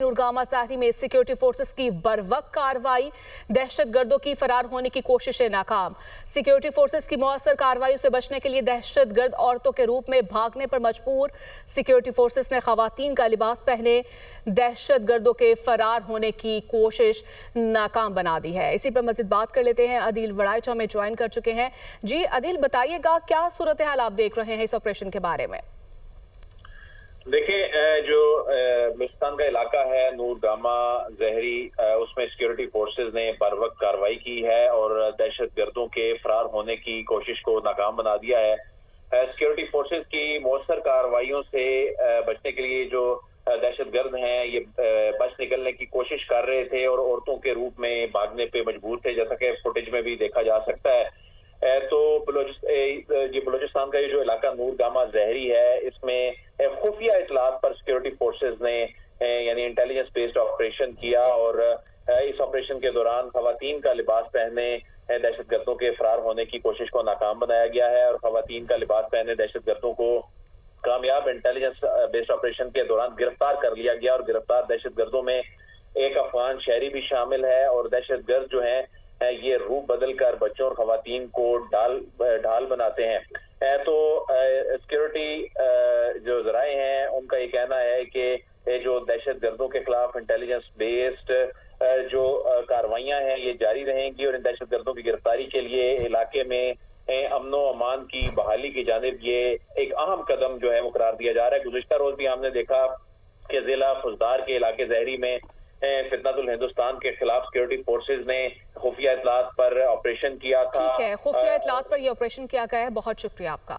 नूरगामा साहरी में security forces की बरवक्त कार्रवाई, दहशत गर्दों की फरार होने की कोशिशें नाकाम। सिक्योरिटी फोर्सेस की मौसर कार्रवाई से बचने के लिए दहशत गर्द औरतों के रूप में भागने पर मजबूर। सिक्योरिटी फोर्सेस ने खवातीन का लिबास पहने दहशत गर्दों के फरार होने की कोशिश नाकाम बना दी है। इसी पर मजीद बात कर लेते हैं, अदील वड़ाइच हमें ज्वाइन कर चुके हैं। जी अदील, बताइएगा क्या सूरत हाल आप देख रहे हैं इस ऑपरेशन के बारे में? देखिए, जो बलूचिस्तान का इलाका है नूरगामा जहरी, उसमें सिक्योरिटी फोर्सेस ने बरवक्त कार्रवाई की है और दहशत गर्दों के फरार होने की कोशिश को नाकाम बना दिया है। सिक्योरिटी फोर्सेस की मौसर कार्रवाइयों से बचने के लिए जो दहशत गर्द हैं ये बच निकलने की कोशिश कर रहे थे और औरतों के रूप में भागने पे मजबूर थे, जैसा कि फुटेज में भी देखा जा सकता है। तो बलूचिस्तान का ये जो इलाका नूरगामा जहरी है, इसमें खुफिया इतलात पर सिक्योरिटी फोर्सेस ने यानी इंटेलिजेंस बेस्ड ऑपरेशन किया और इस ऑपरेशन के दौरान खवातीन का लिबास पहने दहशत गर्दों के फरार होने की कोशिश को नाकाम बनाया गया है और खवातीन का लिबास पहने दहशत गर्दों को कामयाब इंटेलिजेंस बेस्ड ऑपरेशन के दौरान गिरफ्तार कर लिया गया और गिरफ्तार दहशत गर्दों में एक अफगान शहरी भी शामिल है और दहशत गर्द जो है ये रूप बदल कर बच्चों और खवातीन को ढाल बनाते हैं। तो सिक्योरिटी जो जराए हैं उनका ये कहना है कि जो दहशत गर्दों के खिलाफ इंटेलिजेंस बेस्ड जो कार्रवाइयां हैं ये जारी रहेंगी और इन दहशत गर्दों की गिरफ्तारी के लिए इलाके में अमनो अमान की बहाली की जानिब ये एक अहम कदम जो है वो करार दिया जा रहा है। गुज़िश्ता रोज भी हमने देखा कि जिला फुजदार के इलाके जहरी में फितनतुल हिंदुस्तान के खिलाफ सिक्योरिटी फोर्सेज ने खुफिया इतलात पर ऑपरेशन किया था। ठीक है, खुफिया इतलात पर ये ऑपरेशन किया गया है। बहुत शुक्रिया आपका।